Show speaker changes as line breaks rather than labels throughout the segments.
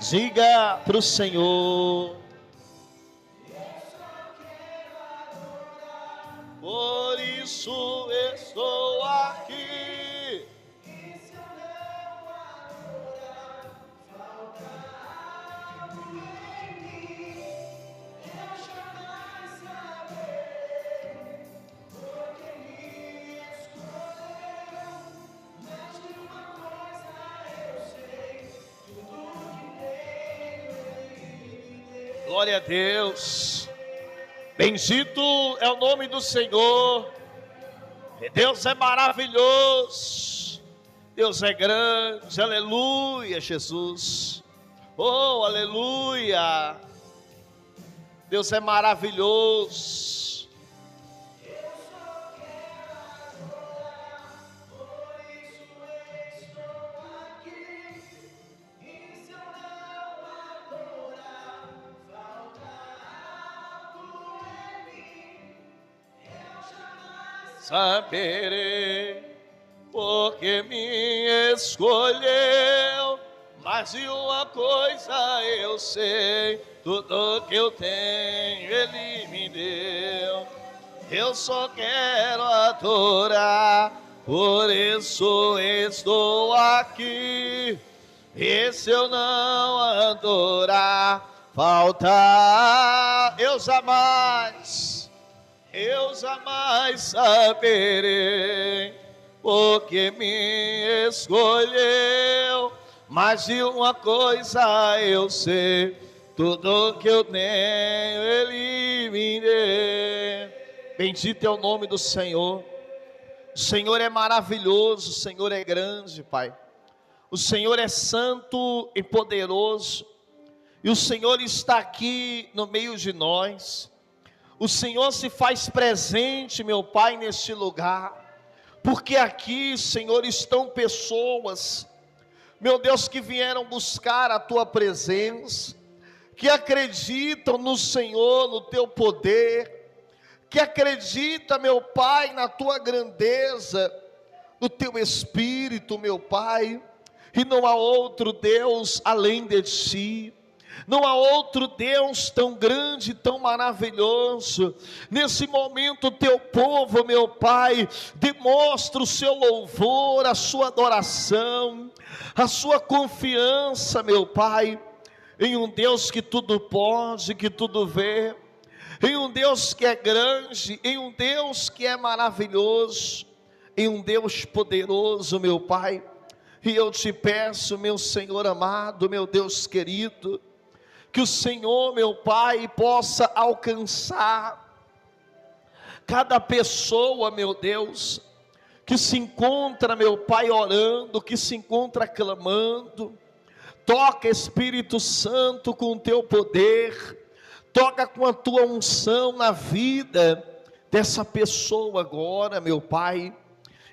Diga para o Senhor. Por isso estou aqui. Glória a Deus. Bendito é o nome do Senhor. Deus é maravilhoso. Deus é grande. Aleluia, Jesus. Oh, aleluia. Deus é maravilhoso. Saberei, porque me escolheu, mas de uma coisa eu sei, tudo que eu tenho Ele me deu. Eu só quero adorar, por isso estou aqui. E se eu não adorar, falta eu jamais saberei, porque me escolheu, mas de uma coisa eu sei, tudo que eu tenho Ele me deu. Bendito é o nome do Senhor. O Senhor é maravilhoso, o Senhor é grande, Pai. O Senhor é santo e poderoso, e o Senhor está aqui no meio de nós. O Senhor se faz presente, meu Pai, neste lugar, porque aqui, Senhor, estão pessoas, meu Deus, que vieram buscar a Tua presença, que acreditam no Senhor, no Teu poder, que acreditam, meu Pai, na Tua grandeza, no Teu Espírito, meu Pai, e não há outro Deus além de Ti. Não há outro Deus tão grande, tão maravilhoso. Nesse momento o teu povo, meu Pai, demonstra o seu louvor, a sua adoração, a sua confiança, meu Pai, em um Deus que tudo pode, que tudo vê, em um Deus que é grande, em um Deus que é maravilhoso, em um Deus poderoso, meu Pai. E eu te peço, meu Senhor amado, meu Deus querido, que o Senhor, meu Pai, possa alcançar cada pessoa, meu Deus, que se encontra, meu Pai, orando, que se encontra clamando. Toca, Espírito Santo, com o teu poder, toca com a tua unção na vida dessa pessoa agora, meu Pai,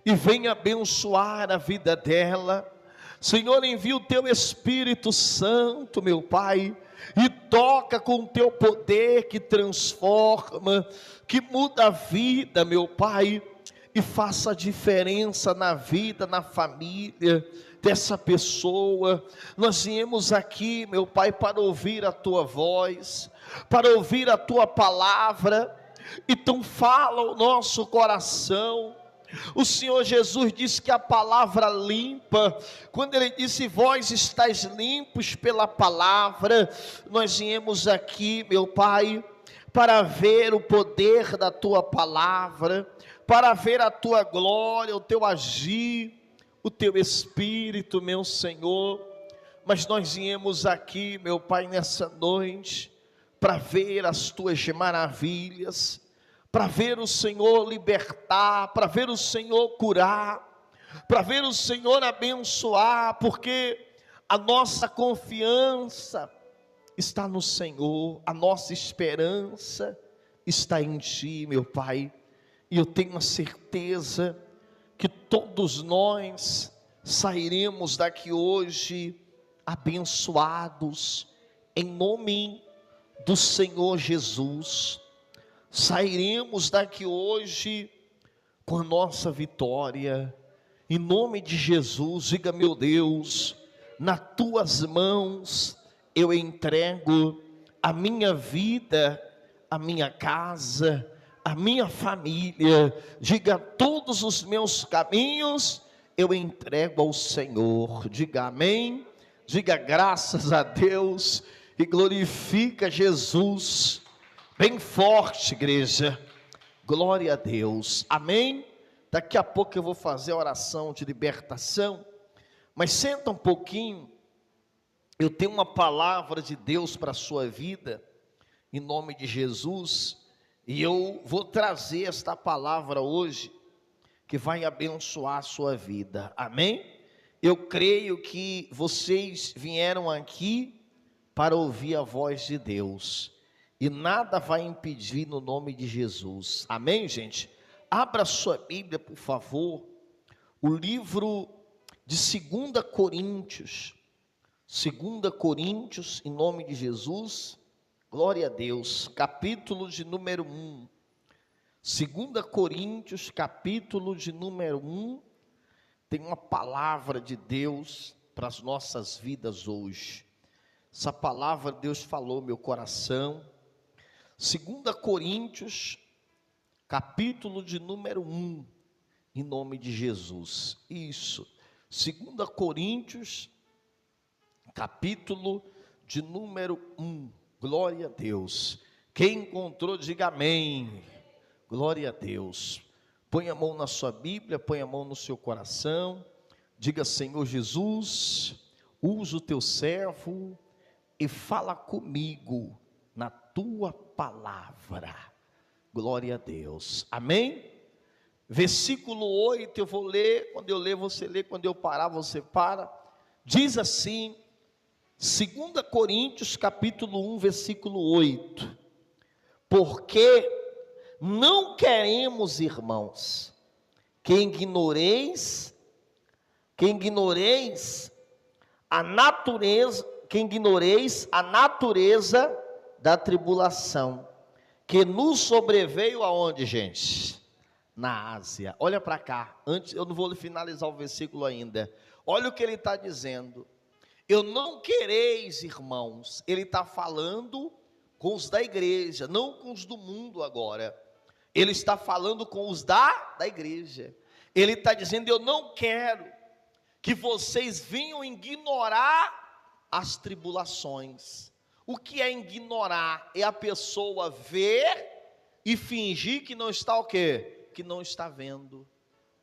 e venha abençoar a vida dela. Senhor, envia o teu Espírito Santo, meu Pai, e toca com o teu poder que transforma, que muda a vida, meu Pai, e faça a diferença na vida, na família dessa pessoa. Nós viemos aqui, meu Pai, para ouvir a tua voz, para ouvir a tua palavra. Então fala o nosso coração. O Senhor Jesus disse que a palavra limpa, quando Ele disse, vós estáis limpos pela palavra, nós viemos aqui, meu Pai, para ver o poder da Tua palavra, para ver a Tua glória, o Teu agir, o Teu Espírito, meu Senhor. Mas nós viemos aqui, meu Pai, nessa noite, para ver as Tuas maravilhas, para ver o Senhor libertar, para ver o Senhor curar, para ver o Senhor abençoar, porque a nossa confiança está no Senhor, a nossa esperança está em Ti, meu Pai, e eu tenho a certeza que todos nós sairemos daqui hoje abençoados, em nome do Senhor Jesus. Sairemos daqui hoje com a nossa vitória, em nome de Jesus. Diga, meu Deus, nas tuas mãos eu entrego a minha vida, a minha casa, a minha família. Diga: todos os meus caminhos eu entrego ao Senhor. Diga amém. Diga graças a Deus e glorifica Jesus. Bem forte, igreja. Glória a Deus. Amém. Daqui a pouco eu vou fazer a oração de libertação, mas senta um pouquinho. Eu tenho uma palavra de Deus para a sua vida, em nome de Jesus, e eu vou trazer esta palavra hoje, que vai abençoar a sua vida. Amém? Eu creio que vocês vieram aqui para ouvir a voz de Deus, e nada vai impedir no nome de Jesus. Amém, gente? Abra sua Bíblia, por favor, o livro de 2 Coríntios, 2 Coríntios, em nome de Jesus, glória a Deus, capítulo de número 1, 2 Coríntios, capítulo de número 1, tem uma palavra de Deus para as nossas vidas hoje. Essa palavra Deus falou no meu coração. 2 Coríntios, capítulo de número 1, em nome de Jesus. Isso, 2 Coríntios, capítulo de número 1, glória a Deus. Quem encontrou, diga amém. Glória a Deus. Põe a mão na sua Bíblia, põe a mão no seu coração, diga: Senhor Jesus, usa o teu servo e fala comigo na tua palavra. Glória a Deus, amém? Versículo 8, eu vou ler, quando eu ler você lê, quando eu parar você para. Diz assim, 2 Coríntios capítulo 1, versículo 8: porque não queremos, irmãos, que ignoreis a natureza da tribulação que nos sobreveio aonde, gente? Na Ásia. Olha para cá, antes, eu não vou finalizar o versículo ainda. Olha o que ele está dizendo. Eu não quereis, irmãos, ele está falando com os da igreja, não com os do mundo agora. Ele está falando com os da igreja. Ele está dizendo: eu não quero que vocês venham ignorar as tribulações. O que é ignorar? É a pessoa ver e fingir que não está o quê? Que não está vendo.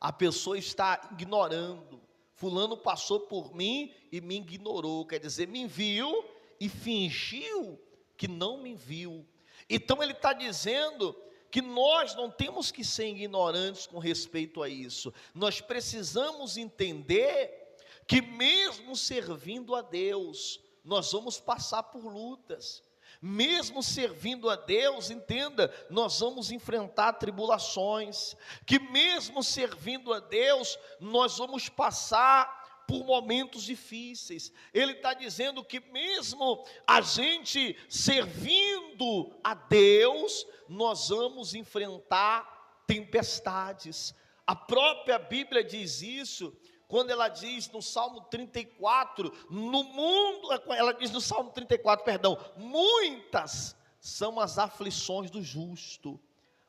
A pessoa está ignorando. Fulano passou por mim e me ignorou, quer dizer, me viu e fingiu que não me viu. Então ele está dizendo que nós não temos que ser ignorantes com respeito a isso. Nós precisamos entender que mesmo servindo a Deus, nós vamos passar por lutas. Mesmo servindo a Deus, entenda, nós vamos enfrentar tribulações. Que mesmo servindo a Deus, nós vamos passar por momentos difíceis. Ele está dizendo que mesmo a gente servindo a Deus, nós vamos enfrentar tempestades. A própria Bíblia diz isso, quando ela diz no Salmo 34, no mundo, ela diz no Salmo 34, perdão, muitas são as aflições do justo,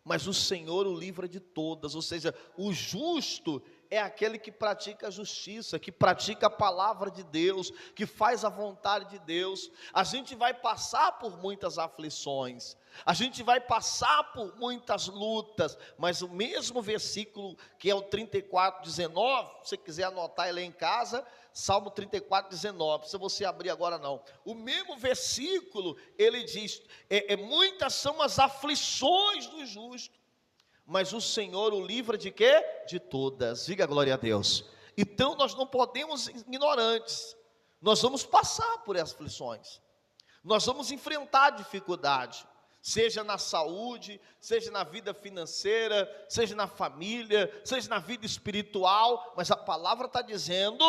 mas o Senhor o livra de todas. Ou seja, o justo é aquele que pratica a justiça, que pratica a palavra de Deus, que faz a vontade de Deus. A gente vai passar por muitas aflições, a gente vai passar por muitas lutas, mas o mesmo versículo que é o 34:19, se você quiser anotar e ler em casa, Salmo 34:19, se você abrir agora não, o mesmo versículo, ele diz, muitas são as aflições do justo, mas o Senhor o livra de quê? De todas. Diga glória a Deus. Então nós não podemos ser ignorantes, nós vamos passar por aflições, nós vamos enfrentar dificuldade, seja na saúde, seja na vida financeira, seja na família, seja na vida espiritual, mas a palavra está dizendo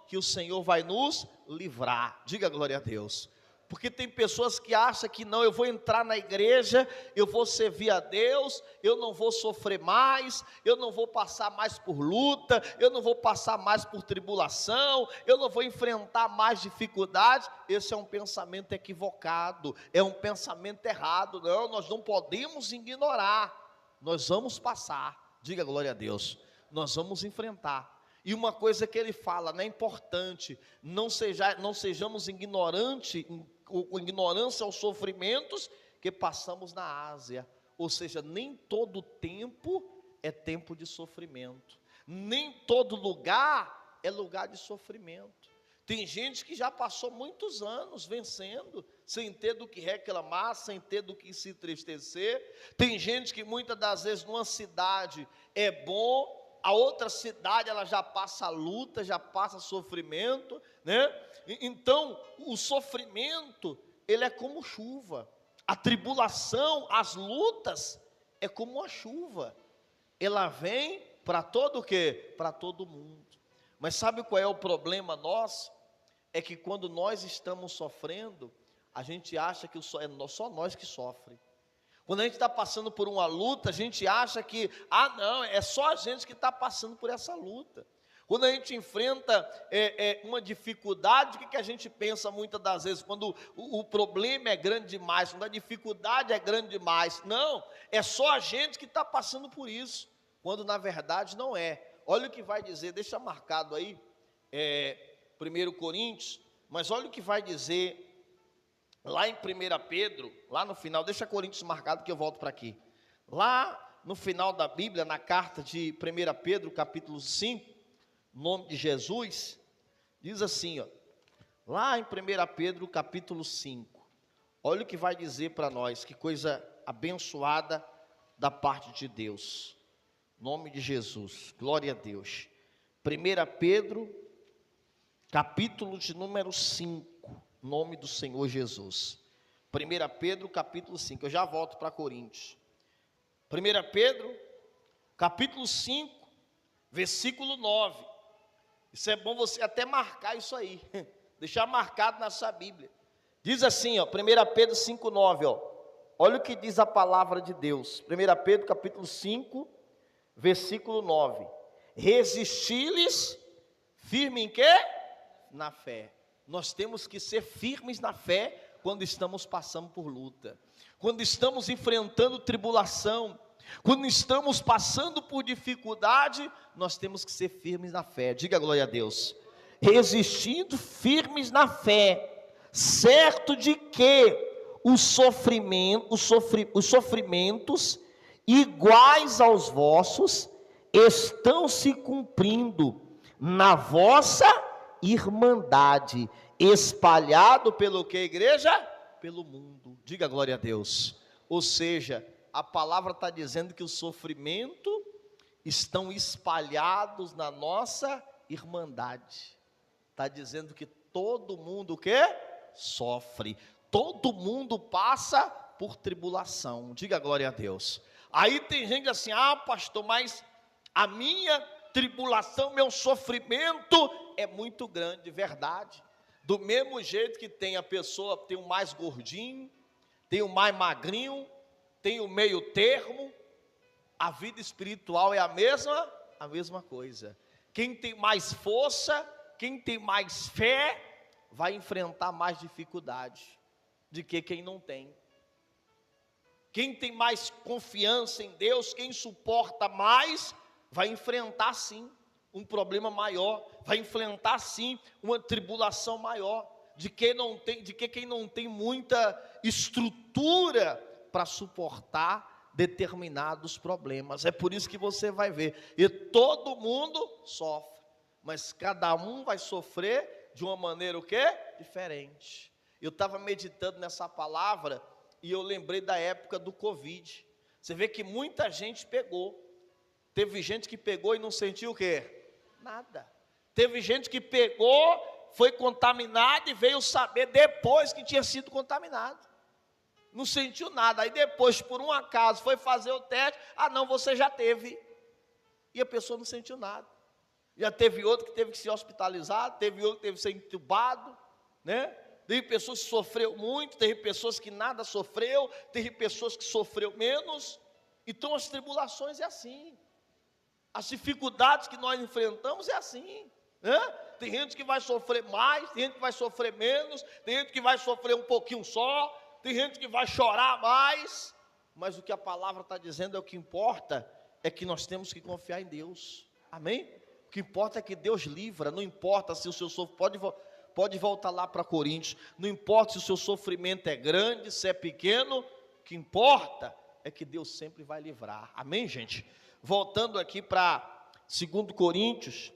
que o Senhor vai nos livrar. Diga glória a Deus. Porque tem pessoas que acham que não, eu vou entrar na igreja, eu vou servir a Deus, eu não vou sofrer mais, eu não vou passar mais por luta, eu não vou passar mais por tribulação, eu não vou enfrentar mais dificuldades. Esse é um pensamento equivocado, é um pensamento errado. Não, nós não podemos ignorar, nós vamos passar, diga glória a Deus, nós vamos enfrentar. E uma coisa que ele fala, né, importante, não sejamos ignorantes, com ignorância aos sofrimentos que passamos na Ásia. Ou seja, nem todo tempo é tempo de sofrimento, nem todo lugar é lugar de sofrimento. Tem gente que já passou muitos anos vencendo, sem ter do que reclamar, sem ter do que se entristecer. Tem gente que muitas das vezes numa cidade é bom, a outra cidade ela já passa luta, já passa sofrimento, né? Então o sofrimento ele é como chuva, a tribulação, as lutas é como a chuva, ela vem para todo o quê? Para todo mundo. Mas sabe qual é o problema nosso? É que quando nós estamos sofrendo, a gente acha que é só nós que sofrem. Quando a gente está passando por uma luta, a gente acha que, não, é só a gente que está passando por essa luta. Quando a gente enfrenta uma dificuldade, o que a gente pensa muitas das vezes? Quando o problema é grande demais, quando a dificuldade é grande demais. Não, é só a gente que está passando por isso, quando na verdade não é. Olha o que vai dizer, deixa marcado aí, 1 Coríntios, mas olha o que vai dizer lá em 1 Pedro, lá no final, deixa Coríntios marcado que eu volto para aqui. Lá no final da Bíblia, na carta de 1 Pedro, capítulo 5, em nome de Jesus, diz assim, ó, lá em 1 Pedro, capítulo 5, olha o que vai dizer para nós, que coisa abençoada da parte de Deus, em nome de Jesus, glória a Deus. 1 Pedro, capítulo de número 5, nome do Senhor Jesus. 1 Pedro capítulo 5, eu já volto para Coríntios. 1 Pedro capítulo 5, versículo 9. Isso é bom você até marcar isso aí, deixar marcado na sua Bíblia. Diz assim, ó, 1 Pedro 5, 9, ó. Olha o que diz a palavra de Deus. 1 Pedro capítulo 5, versículo 9. Resisti-lhes firme em quê? Na fé. Nós temos que ser firmes na fé quando estamos passando por luta, quando estamos enfrentando tribulação, quando estamos passando por dificuldade, nós temos que ser firmes na fé. Diga glória a Deus. Resistindo firmes na fé, certo de que os sofrimentos iguais aos vossos estão se cumprindo na vossa irmandade, espalhado pelo que, igreja? Pelo mundo. Diga glória a Deus. Ou seja, a palavra está dizendo que o sofrimento estão espalhados na nossa irmandade. Está dizendo que todo mundo o quê? Sofre. Todo mundo passa por tribulação. Diga glória a Deus. Aí tem gente assim, pastor, mas a minha tribulação, meu sofrimento é muito grande, verdade. Do mesmo jeito que tem a pessoa, tem o mais gordinho, tem o mais magrinho, tem o meio termo, a vida espiritual é a mesma coisa. Quem tem mais força, quem tem mais fé, vai enfrentar mais dificuldade do que quem não tem. Quem tem mais confiança em Deus, quem suporta mais, vai enfrentar sim um problema maior, vai enfrentar sim uma tribulação maior, de que quem não tem muita estrutura para suportar determinados problemas. É por isso que você vai ver, e todo mundo sofre, mas cada um vai sofrer de uma maneira o quê? Diferente. Eu estava meditando nessa palavra e eu lembrei da época do Covid. Você vê que muita gente pegou. Teve gente que pegou e não sentiu o quê? Nada. Teve gente que pegou, foi contaminado e veio saber depois que tinha sido contaminado. Não sentiu nada. Aí depois, por um acaso, foi fazer o teste. Não, você já teve. E a pessoa não sentiu nada. Já teve outro que teve que ser hospitalizado, teve outro que teve que ser entubado, né? Teve pessoas que sofreu muito, teve pessoas que nada sofreu, teve pessoas que sofreu menos. Então as tribulações é assim. As dificuldades que nós enfrentamos é assim, né? Tem gente que vai sofrer mais, tem gente que vai sofrer menos, tem gente que vai sofrer um pouquinho só, tem gente que vai chorar mais. Mas o que a palavra está dizendo é o que importa, é que nós temos que confiar em Deus. Amém? O que importa é que Deus livra. Não importa se o seu sofrimento, pode voltar lá para Coríntios, não importa se o seu sofrimento é grande, se é pequeno, o que importa é que Deus sempre vai livrar. Amém, gente? Voltando aqui para 2 Coríntios,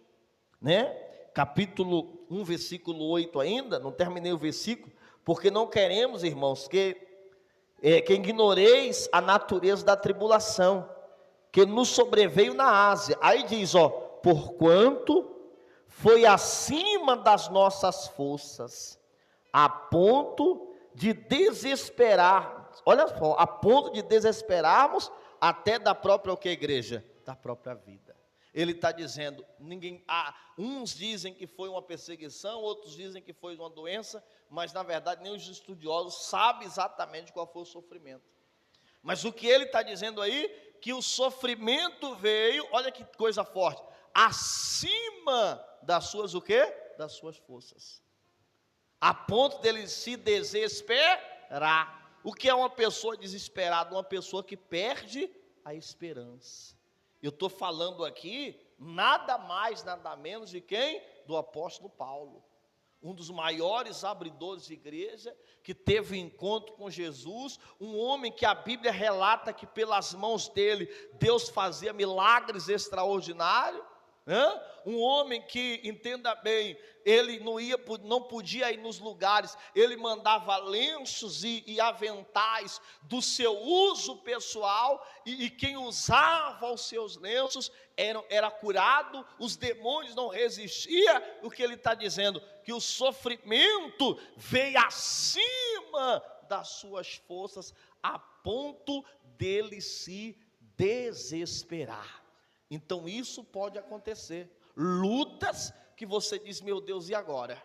né? Capítulo 1, versículo 8 ainda, não terminei o versículo, porque não queremos, irmãos, que ignoreis a natureza da tribulação, que nos sobreveio na Ásia. Aí diz, porquanto foi acima das nossas forças, a ponto de desesperar, olha só, a ponto de desesperarmos até da própria, o que, igreja? Da própria vida. Ele está dizendo, uns dizem que foi uma perseguição, outros dizem que foi uma doença, mas na verdade nem os estudiosos sabem exatamente qual foi o sofrimento. Mas o que ele está dizendo aí, que o sofrimento veio, olha que coisa forte, acima das suas, o quê? Das suas forças, a ponto dele se desesperar. O que é uma pessoa desesperada? Uma pessoa que perde a esperança. Eu estou falando aqui, nada mais, nada menos de quem? Do apóstolo Paulo, um dos maiores abridores de igreja, que teve encontro com Jesus, um homem que a Bíblia relata que pelas mãos dele, Deus fazia milagres extraordinários, né? Um homem que, entenda bem, ele não podia ir nos lugares, ele mandava lenços e aventais do seu uso pessoal, e quem usava os seus lenços era curado, os demônios não resistiam. O que ele está dizendo? Que o sofrimento veio acima das suas forças, a ponto dele se desesperar. Então isso pode acontecer, lutas que você diz, meu Deus, e agora?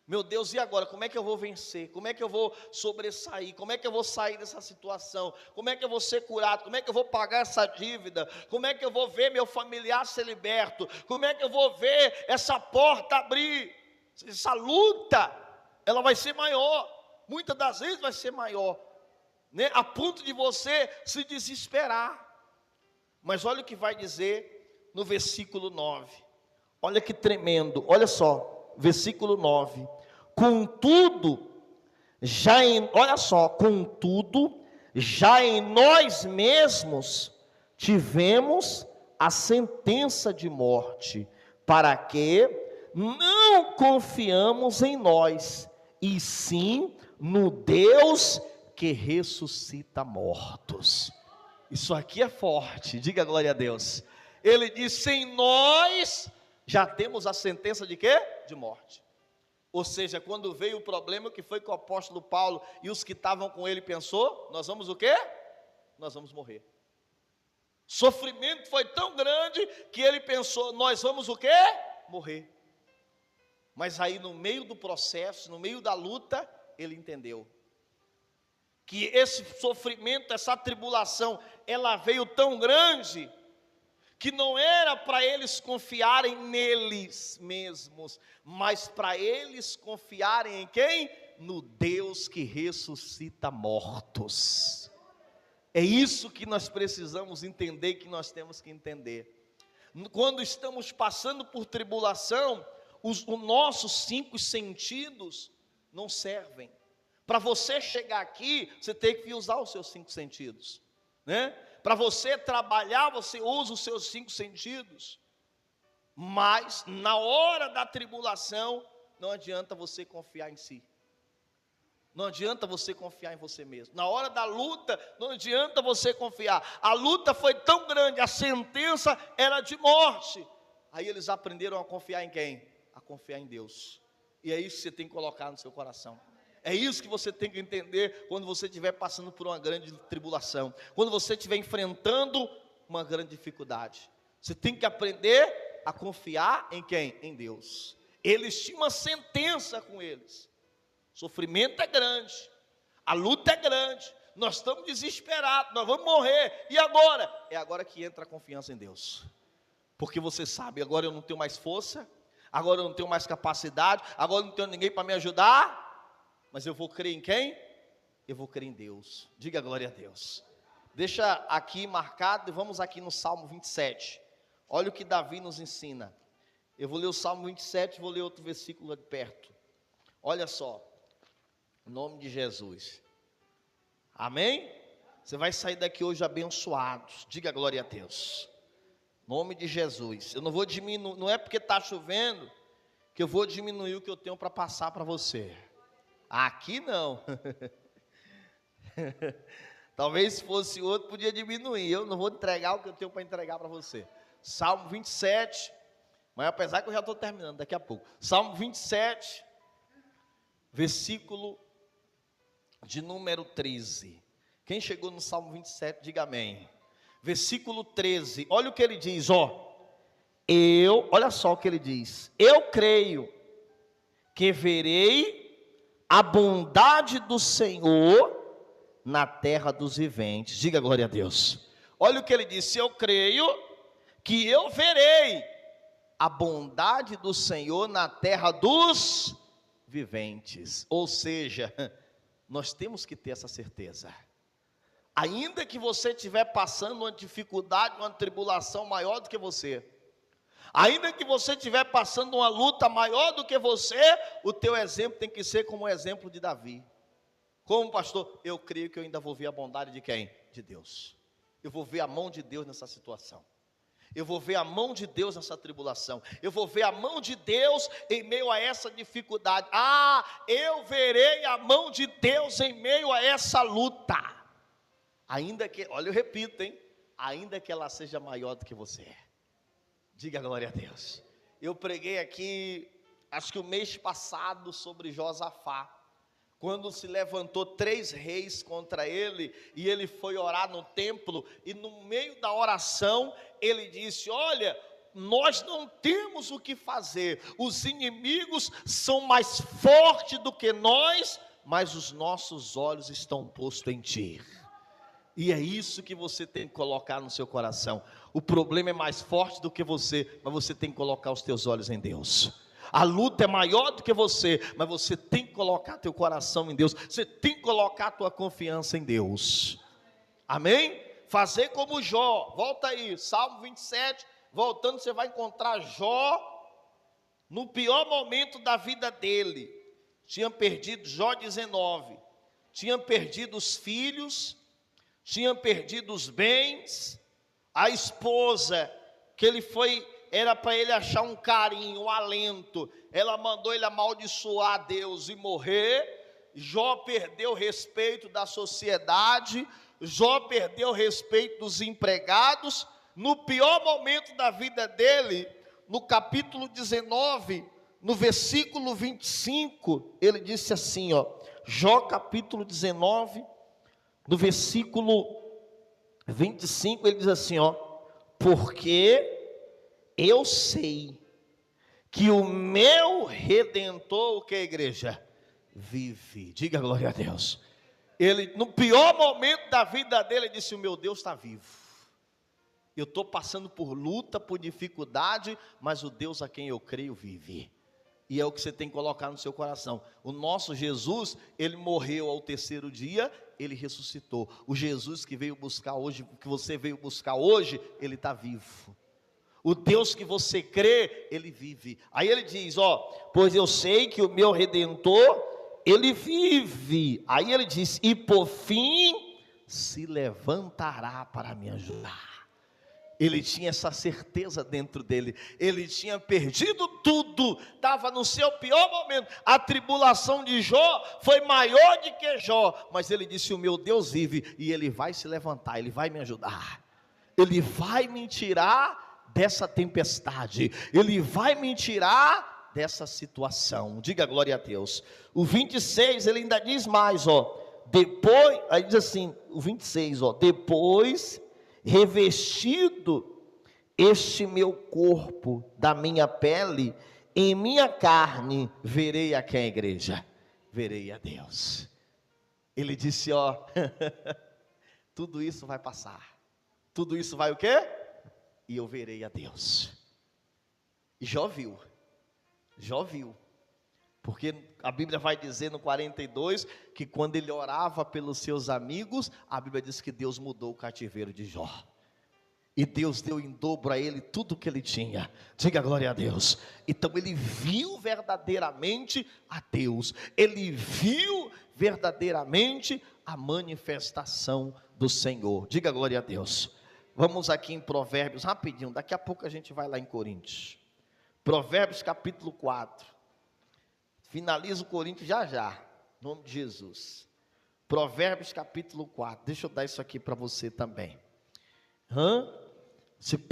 Meu Deus, e agora? Como é que eu vou vencer? Como é que eu vou sobressair? Como é que eu vou sair dessa situação? Como é que eu vou ser curado? Como é que eu vou pagar essa dívida? Como é que eu vou ver meu familiar ser liberto? Como é que eu vou ver essa porta abrir? Essa luta, ela vai ser maior, muitas das vezes vai ser maior, né? A ponto de você se desesperar. Mas olha o que vai dizer no versículo 9, olha que tremendo, olha só, versículo 9, contudo, já em nós mesmos tivemos a sentença de morte, para que não confiamos em nós, e sim no Deus que ressuscita mortos. Isso aqui é forte, diga glória a Deus. Ele disse, em nós já temos a sentença de quê? De morte. Ou seja, quando veio o problema, que foi com o apóstolo Paulo e os que estavam com ele, pensou, nós vamos o quê? Nós vamos morrer. Sofrimento foi tão grande que ele pensou, nós vamos o quê? Morrer. Mas aí no meio do processo, no meio da luta, ele entendeu que esse sofrimento, essa tribulação, ela veio tão grande, que não era para eles confiarem neles mesmos, mas para eles confiarem em quem? No Deus que ressuscita mortos. É isso que nós precisamos entender, que nós temos que entender. Quando estamos passando por tribulação, os nossos 5 sentidos não servem. Para você chegar aqui, você tem que usar os seus 5 sentidos, né? Para você trabalhar, você usa os seus 5 sentidos. Mas na hora da tribulação, não adianta você confiar em si. Não adianta você confiar em você mesmo. Na hora da luta, não adianta você confiar. A luta foi tão grande, a sentença era de morte. Aí eles aprenderam a confiar em quem? A confiar em Deus. E é isso que você tem que colocar no seu coração. É isso que você tem que entender quando você estiver passando por uma grande tribulação, quando você estiver enfrentando uma grande dificuldade. Você tem que aprender a confiar em quem? Em Deus. Eles tinham uma sentença com eles. sofrimento é grande, a luta é grande, nós estamos desesperados, nós vamos morrer, e agora? É agora que entra a confiança em Deus, porque você sabe, agora eu não tenho mais força, agora eu não tenho mais capacidade, agora eu não tenho ninguém para me ajudar, mas eu vou crer em quem? Eu vou crer em Deus. Diga glória a Deus. Deixa aqui marcado e vamos aqui no Salmo 27. Olha o que Davi nos ensina. Eu vou ler o Salmo 27 e vou ler outro versículo de perto. Olha só, em nome de Jesus. Amém? Você vai sair daqui hoje abençoado. Diga glória a Deus. Em nome de Jesus. Eu não vou diminuir, não é porque está chovendo que eu vou diminuir o que eu tenho para passar para você. Aqui não. Talvez se fosse outro podia diminuir. Eu não vou entregar o que eu tenho para entregar para você. Salmo 27, mas apesar que eu já estou terminando daqui a pouco. Salmo 27, versículo de número 13. Quem chegou no Salmo 27, diga amém. Versículo 13, olha o que ele diz, olha só o que ele diz. Eu creio que verei a bondade do Senhor na terra dos viventes. Diga glória a Deus. Olha o que ele disse, eu creio que eu verei a bondade do Senhor na terra dos viventes. Ou seja, nós temos que ter essa certeza. Ainda que você estiver passando uma dificuldade, uma tribulação maior do que você, ainda que você estiver passando uma luta maior do que você, o teu exemplo tem que ser como o exemplo de Davi. Como pastor, eu creio que eu ainda vou ver a bondade de quem? De Deus. Eu vou ver a mão de Deus nessa situação. Eu vou ver a mão de Deus nessa tribulação. Eu vou ver a mão de Deus em meio a essa dificuldade. Eu verei a mão de Deus em meio a essa luta. Ainda que, olha, eu repito, ainda que ela seja maior do que você. Diga glória a Deus. Eu preguei aqui, acho que o mês passado, sobre Josafá. Quando se levantou 3 reis contra ele, e ele foi orar no templo, e no meio da oração, ele disse, olha, nós não temos o que fazer, os inimigos são mais fortes do que nós, mas os nossos olhos estão postos em ti. E é isso que você tem que colocar no seu coração. O problema é mais forte do que você, mas você tem que colocar os teus olhos em Deus. A luta é maior do que você, mas você tem que colocar teu coração em Deus. Você tem que colocar a tua confiança em Deus. Amém? Fazer como Jó. Volta aí, Salmo 27. Voltando, você vai encontrar Jó no pior momento da vida dele. Tinha perdido, Jó 19. Tinha perdido os filhos, tinha perdido os bens, a esposa que ele foi... Era para ele achar um carinho, um alento. Ela mandou ele amaldiçoar a Deus e morrer. Jó perdeu o respeito da sociedade. Jó perdeu o respeito dos empregados. No pior momento da vida dele, no capítulo 19, no versículo 25, ele disse assim, Jó capítulo 19, no versículo 25, ele diz assim, porque eu sei que o meu Redentor, o que é, igreja? Vive. Diga glória a Deus. Ele, no pior momento da vida dele, ele disse, o meu Deus está vivo. Eu estou passando por luta, por dificuldade, mas o Deus a quem eu creio vive. E é o que você tem que colocar no seu coração. O nosso Jesus, ele morreu ao 3º dia, ele ressuscitou. O Jesus que veio buscar hoje, que você veio buscar hoje, ele está vivo. O Deus que você crê, ele vive. Aí ele diz, pois eu sei que o meu Redentor, ele vive. Aí ele diz, e por fim, se levantará para me ajudar. Ele tinha essa certeza dentro dele. Ele tinha perdido tudo, estava no seu pior momento. A tribulação de Jó foi maior do que Jó. Mas ele disse, o meu Deus vive, e ele vai se levantar, ele vai me ajudar. Ele vai me tirar dessa tempestade, ele vai me tirar dessa situação. Diga glória a Deus. O 26, ele ainda diz mais, depois, aí diz assim, o 26, depois, revestido este meu corpo da minha pele, em minha carne verei a quem? A igreja? verei a Deus. Ele disse, ó, tudo isso vai passar. Tudo isso vai o quê? E eu verei a Deus. E Jó viu. Porque a Bíblia vai dizer no 42, que quando ele orava pelos seus amigos, a Bíblia diz que Deus mudou o cativeiro de Jó. E Deus deu em dobro a ele tudo que ele tinha. Diga glória a Deus. Então ele viu verdadeiramente a Deus. Ele viu verdadeiramente a manifestação do Senhor. Diga glória a Deus. Vamos aqui em Provérbios, rapidinho. Daqui a pouco a gente vai lá em Coríntios. Provérbios capítulo 4. Finaliza o Coríntios já. Em nome de Jesus. Provérbios capítulo 4. Deixa eu dar isso aqui para você também.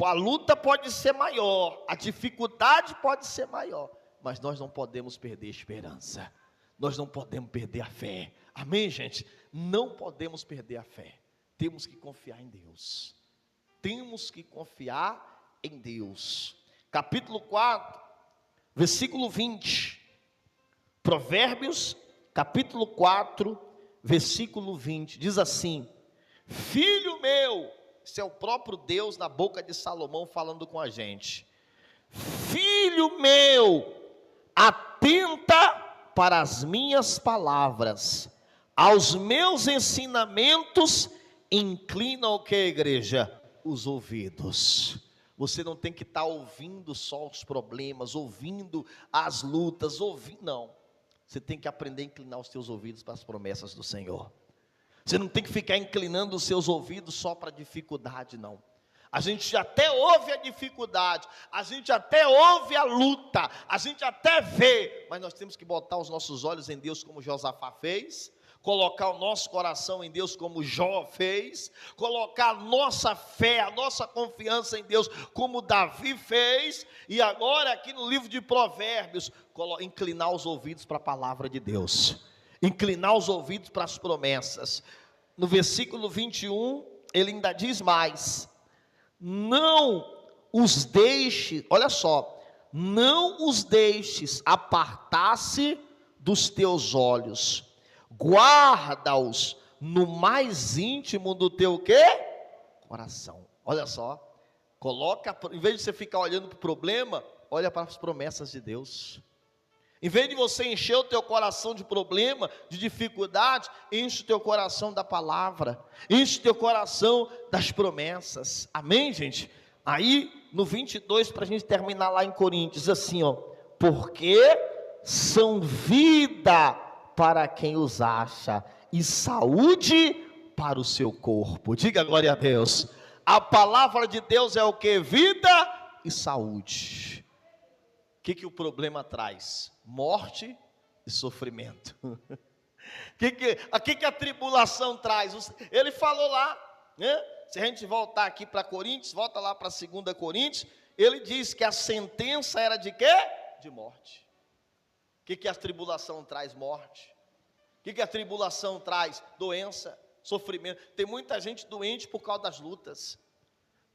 A luta pode ser maior, a dificuldade pode ser maior, mas nós não podemos perder a esperança, nós não podemos perder a fé, amém, gente? Não podemos perder a fé, temos que confiar em Deus, capítulo 4, versículo 20, Provérbios, capítulo 4, versículo 20, diz assim: filho meu, esse é o próprio Deus na boca de Salomão falando com a gente. Filho meu, atenta para as minhas palavras, aos meus ensinamentos, inclina o que, igreja? Os ouvidos. Você não tem que estar ouvindo só os problemas, ouvindo as lutas, não. Você tem que aprender a inclinar os teus ouvidos para as promessas do Senhor. Você não tem que ficar inclinando os seus ouvidos só para a dificuldade, não. A gente até ouve a dificuldade, a gente até ouve a luta, a gente até vê, mas nós temos que botar os nossos olhos em Deus como Josafá fez, colocar o nosso coração em Deus como Jó fez, colocar a nossa fé, a nossa confiança em Deus como Davi fez, e agora aqui no livro de Provérbios, inclinar os ouvidos para a palavra de Deus, inclinar os ouvidos para as promessas. No versículo 21, ele ainda diz mais: não os deixe, olha só, não os deixes apartar-se dos teus olhos, guarda-os no mais íntimo do teu quê? Coração. Olha só, coloca, em vez de você ficar olhando para o problema, olha para as promessas de Deus. Em vez de você encher o teu coração de problema, de dificuldade, enche o teu coração da palavra, enche o teu coração das promessas, amém, gente? Aí, no 22, para a gente terminar lá em Coríntios, assim, ó: porque são vida para quem os acha, e saúde para o seu corpo. Diga glória a Deus. A palavra de Deus é o que? Vida e saúde. O que o problema traz? Morte e sofrimento. O que a tribulação traz? Ele falou lá, né? Se a gente voltar aqui para Coríntios, volta lá para 2 Coríntios, ele diz que a sentença era de quê? De morte. O que a tribulação traz? Morte. O que a tribulação traz? Doença, sofrimento. Tem muita gente doente por causa das lutas.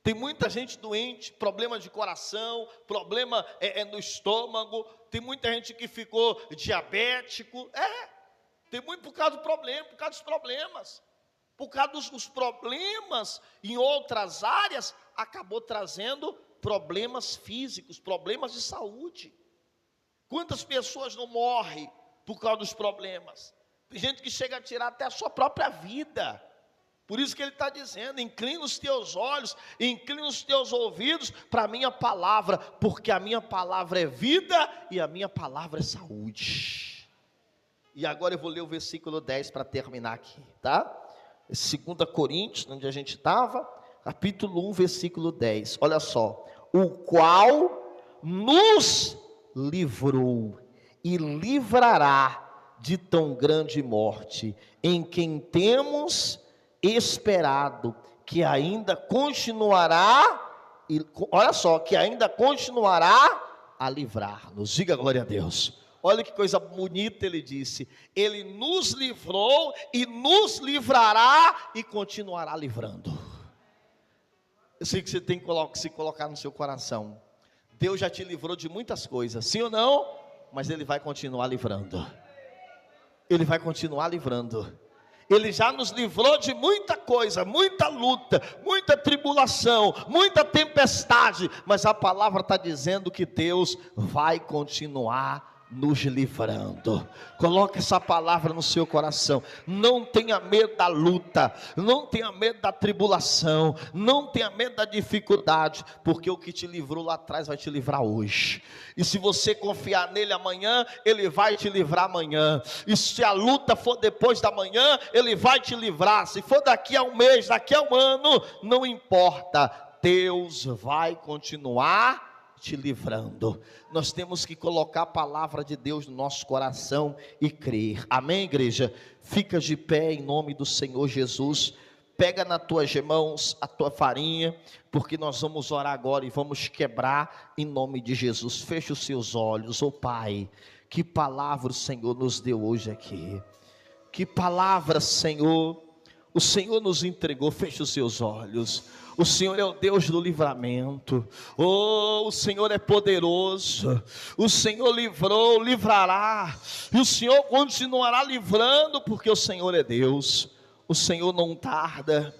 Tem muita gente doente, problema de coração, problema no estômago. Tem muita gente que ficou diabético. Tem muito por causa do problema, por causa dos problemas. Por causa dos problemas em outras áreas, acabou trazendo problemas físicos, problemas de saúde. Quantas pessoas não morrem por causa dos problemas? Tem gente que chega a tirar até a sua própria vida. Por isso que ele está dizendo: inclina os teus olhos, inclina os teus ouvidos para a minha palavra, porque a minha palavra é vida e a minha palavra é saúde. E agora eu vou ler o versículo 10 para terminar aqui, tá? 2 Coríntios, onde a gente estava, capítulo 1, versículo 10, olha só: o qual nos livrou e livrará de tão grande morte, em quem temos esperado, que ainda continuará, olha só, que ainda continuará a livrar-nos. Diga glória a Deus. Olha que coisa bonita, ele disse: ele nos livrou e nos livrará e continuará livrando. Eu sei que você tem que se colocar no seu coração: Deus já te livrou de muitas coisas, sim ou não? Mas ele vai continuar livrando. Ele vai continuar livrando. Ele já nos livrou de muita coisa, muita luta, muita tribulação, muita tempestade, mas a palavra está dizendo que Deus vai continuar nos livrando. Coloque essa palavra no seu coração. Não tenha medo da luta, não tenha medo da tribulação, não tenha medo da dificuldade, porque o que te livrou lá atrás vai te livrar hoje. E se você confiar nele amanhã, ele vai te livrar amanhã. E se a luta for depois da manhã, ele vai te livrar. Se for daqui a um mês, daqui a um ano, não importa, Deus vai continuar te livrando. Nós temos que colocar a palavra de Deus no nosso coração e crer. Amém, igreja? Fica de pé em nome do Senhor Jesus. Pega nas tuas mãos a tua farinha, porque nós vamos orar agora e vamos quebrar em nome de Jesus. Feche os seus olhos. Oh Pai, que palavra o Senhor nos deu hoje aqui. Que palavra, Senhor, o Senhor nos entregou. Feche os seus olhos. O Senhor é o Deus do livramento. Oh, o Senhor é poderoso. O Senhor livrou, livrará. E o Senhor continuará livrando, porque o Senhor é Deus. O Senhor não tarda.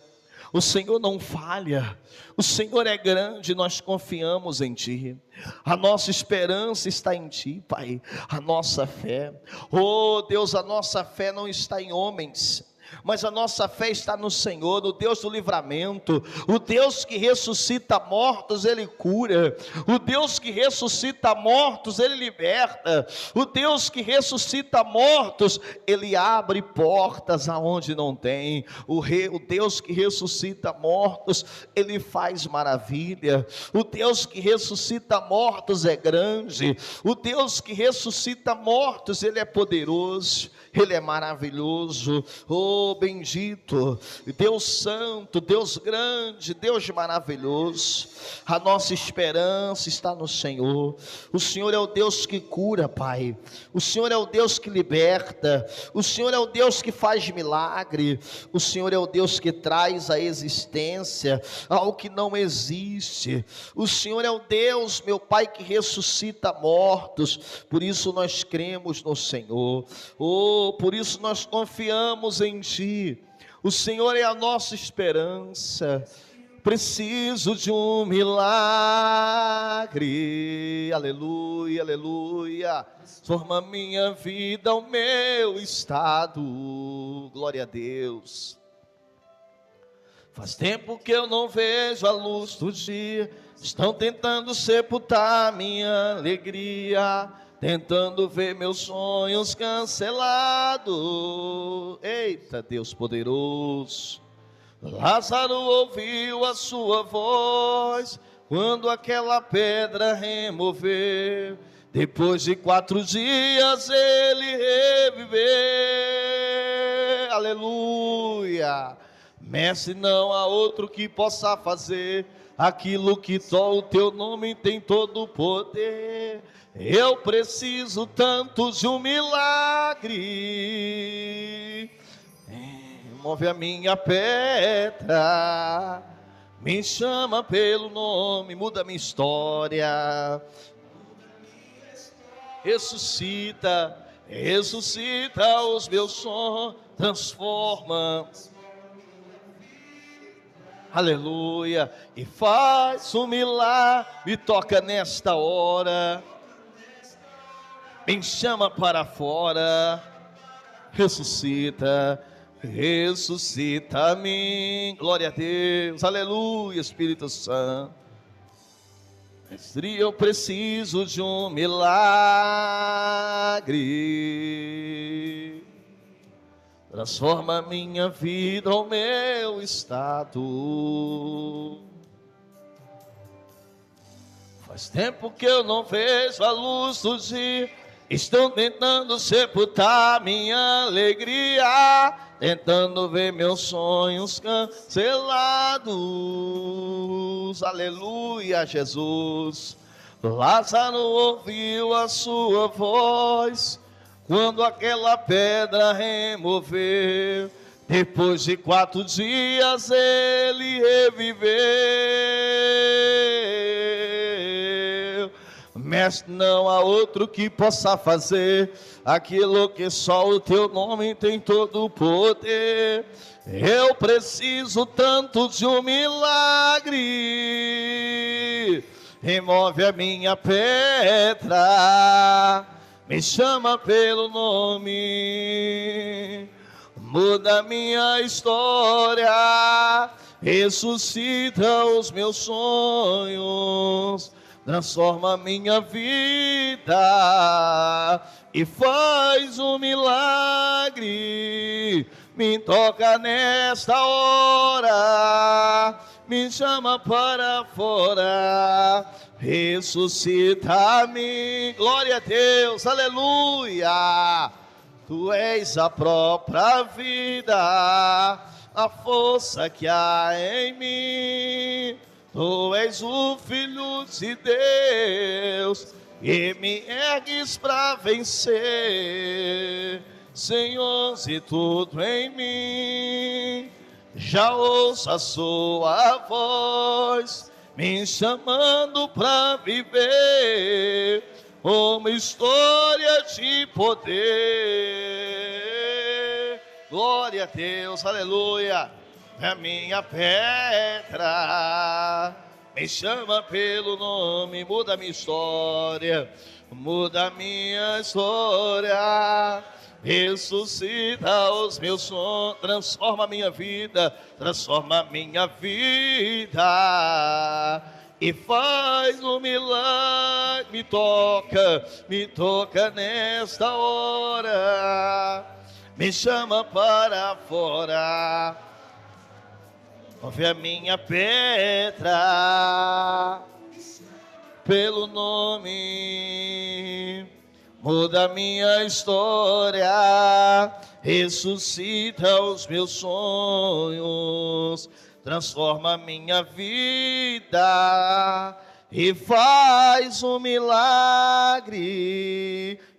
O Senhor não falha. O Senhor é grande, nós confiamos em Ti. A nossa esperança está em Ti, Pai. A nossa fé. Oh, Deus, a nossa fé não está em homens, mas a nossa fé está no Senhor, no Deus do livramento. O Deus que ressuscita mortos, Ele cura. O Deus que ressuscita mortos, Ele liberta. O Deus que ressuscita mortos, Ele abre portas aonde não tem. O Deus que ressuscita mortos, Ele faz maravilha. O Deus que ressuscita mortos é grande. O Deus que ressuscita mortos, Ele é poderoso. Ele é maravilhoso. Oh, bendito, Deus santo, Deus grande, Deus maravilhoso. A nossa esperança está no Senhor. O Senhor é o Deus que cura, Pai. O Senhor é o Deus que liberta. O Senhor é o Deus que faz milagre. O Senhor é o Deus que traz à existência ao que não existe. O Senhor é o Deus, meu Pai, que ressuscita mortos. Por isso nós cremos no Senhor. Oh, por isso nós confiamos em Ti. O Senhor é a nossa esperança. Preciso de um milagre. Aleluia, aleluia. Forma minha vida, o meu estado. Glória a Deus. Faz tempo que eu não vejo a luz do dia. Estão tentando sepultar minha alegria, tentando ver meus sonhos cancelados. Eita, Deus poderoso. Lázaro ouviu a sua voz quando aquela pedra removeu. Depois de 4 dias ele reviveu. Aleluia. Mestre, não há outro que possa fazer aquilo que só o teu nome tem todo o poder. Eu preciso tanto de um milagre. Move a minha pedra, me chama pelo nome, muda a minha história. Ressuscita, ressuscita os meus sonhos, transforma. Aleluia, e faz um milagre, me toca nesta hora, me chama para fora, ressuscita, ressuscita-me, glória a Deus, aleluia, Espírito Santo. Mestre, eu preciso de um milagre, transforma minha vida, o meu estado. Faz tempo que eu não vejo a luz do dia, estão tentando sepultar minha alegria, tentando ver meus sonhos cancelados. Aleluia, Jesus. Lázaro ouviu a sua voz quando aquela pedra removeu. Depois de 4 dias ele reviveu. Mestre, não há outro que possa fazer aquilo que só o teu nome tem todo o poder. Eu preciso tanto de um milagre. Remove a minha pedra, me chama pelo nome, muda minha história, ressuscita os meus sonhos, transforma minha vida e faz um milagre. Me toca nesta hora, me chama para fora, ressuscita-me. Glória a Deus, aleluia. Tu és a própria vida, a força que há em mim. Tu és o Filho de Deus e me ergues para vencer. Senhor, se tudo em mim, já ouço a sua voz, me chamando para viver uma história de poder. Glória a Deus, aleluia. A minha pedra, me chama pelo nome, muda a minha história, muda a minha história, ressuscita os meus sonhos, transforma a minha vida e faz um milagre. Me toca nesta hora, me chama para fora. Ouve a minha pedra, pelo nome, muda a minha história, ressuscita os meus sonhos, transforma a minha vida e faz um milagre.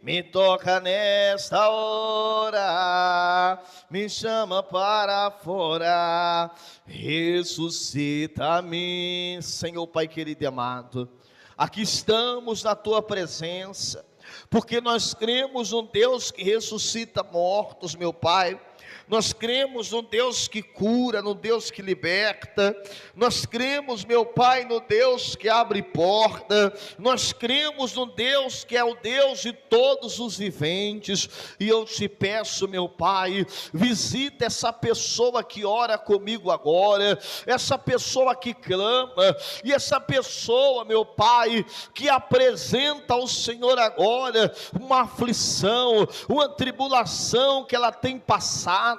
Me toca nesta hora, me chama para fora, ressuscita-me. Senhor Pai querido e amado, aqui estamos na Tua presença, porque nós cremos num Deus que ressuscita mortos, meu Pai. Nós cremos num Deus que cura, num Deus que liberta. Nós cremos, meu Pai, no Deus que abre porta. Nós cremos num Deus que é o Deus de todos os viventes. E eu te peço, meu Pai, visita essa pessoa que ora comigo agora, essa pessoa que clama, e essa pessoa, meu Pai, que apresenta ao Senhor agora uma aflição, uma tribulação que ela tem passado.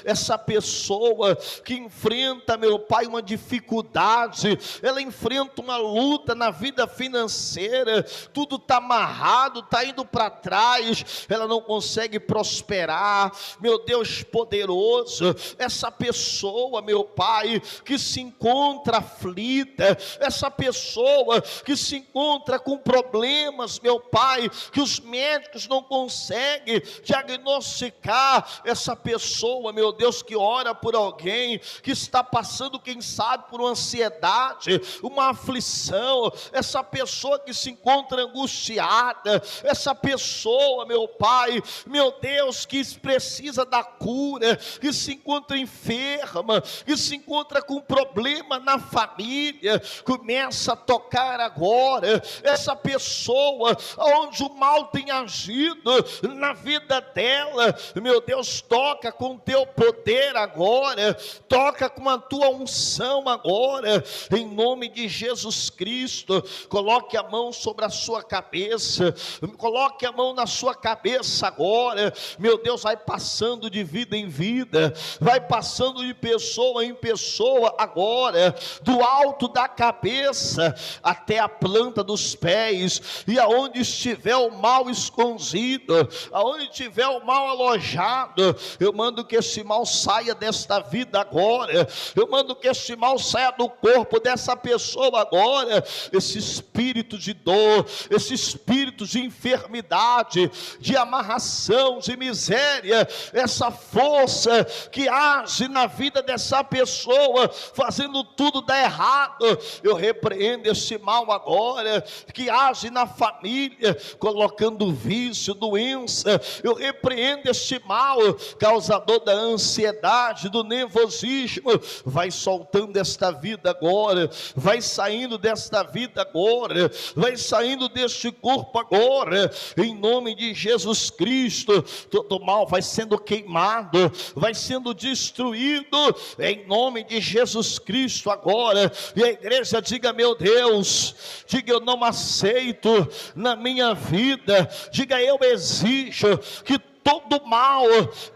Essa pessoa que enfrenta, meu Pai, uma dificuldade, ela enfrenta uma luta na vida financeira, tudo está amarrado, está indo para trás, ela não consegue prosperar, meu Deus poderoso. Essa pessoa, meu Pai, que se encontra aflita, essa pessoa que se encontra com problemas, meu Pai, que os médicos não conseguem diagnosticar, essa pessoa, meu Deus, que ora por alguém que está passando, quem sabe, por uma ansiedade, uma aflição, essa pessoa que se encontra angustiada, essa pessoa, meu Pai, meu Deus, que precisa da cura, que se encontra enferma, que se encontra com problema na família, começa a tocar agora, essa pessoa onde o mal tem agido na vida dela, meu Deus, toca com o teu poder agora, toca com a tua unção agora, em nome de Jesus Cristo. Coloque a mão sobre a sua cabeça, coloque a mão na sua cabeça agora, meu Deus, vai passando de vida em vida, vai passando de pessoa em pessoa agora, do alto da cabeça até a planta dos pés, e aonde estiver o mal escondido, aonde tiver o mal alojado, eu mando que esse mal saia desta vida agora. Eu mando que esse mal saia do corpo dessa pessoa agora. Esse espírito de dor, esse espírito de enfermidade, de amarração, de miséria, essa força que age na vida dessa pessoa, fazendo tudo dar errado, eu repreendo esse mal agora, que age na família, colocando vício, doença. Eu repreendo esse mal, causador da ansiedade, do nervosismo. Vai soltando esta vida agora, vai saindo desta vida agora, vai saindo deste corpo agora, em nome de Jesus Cristo. Todo mal vai sendo queimado, vai sendo destruído, em nome de Jesus Cristo agora. E a igreja diga: meu Deus, diga: eu não aceito na minha vida, diga: eu exijo que todo mal,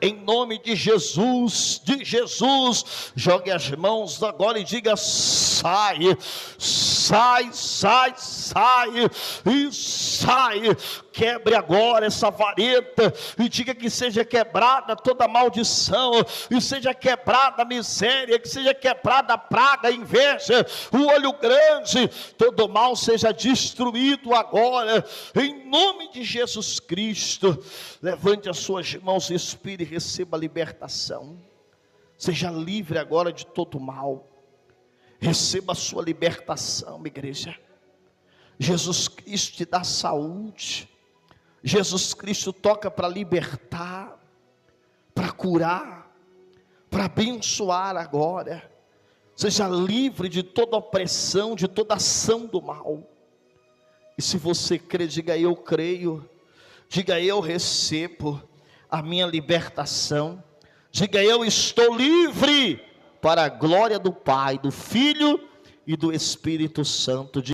em nome de Jesus, jogue as mãos agora e diga: sai, sai, sai, sai, e sai. Quebre agora essa vareta e diga que seja quebrada toda maldição, e seja quebrada a miséria, que seja quebrada a praga, a inveja, o olho grande, todo mal seja destruído agora, em nome de Jesus Cristo. Levante as suas mãos, respire e receba a libertação. Seja livre agora de todo mal. Receba a sua libertação, igreja. Jesus Cristo te dá saúde. Jesus Cristo toca para libertar, para curar, para abençoar agora. Seja livre de toda opressão, de toda ação do mal. E se você crê, diga: eu creio. Diga: eu recebo a minha libertação. Diga: eu estou livre para a glória do Pai, do Filho e do Espírito Santo. Diga: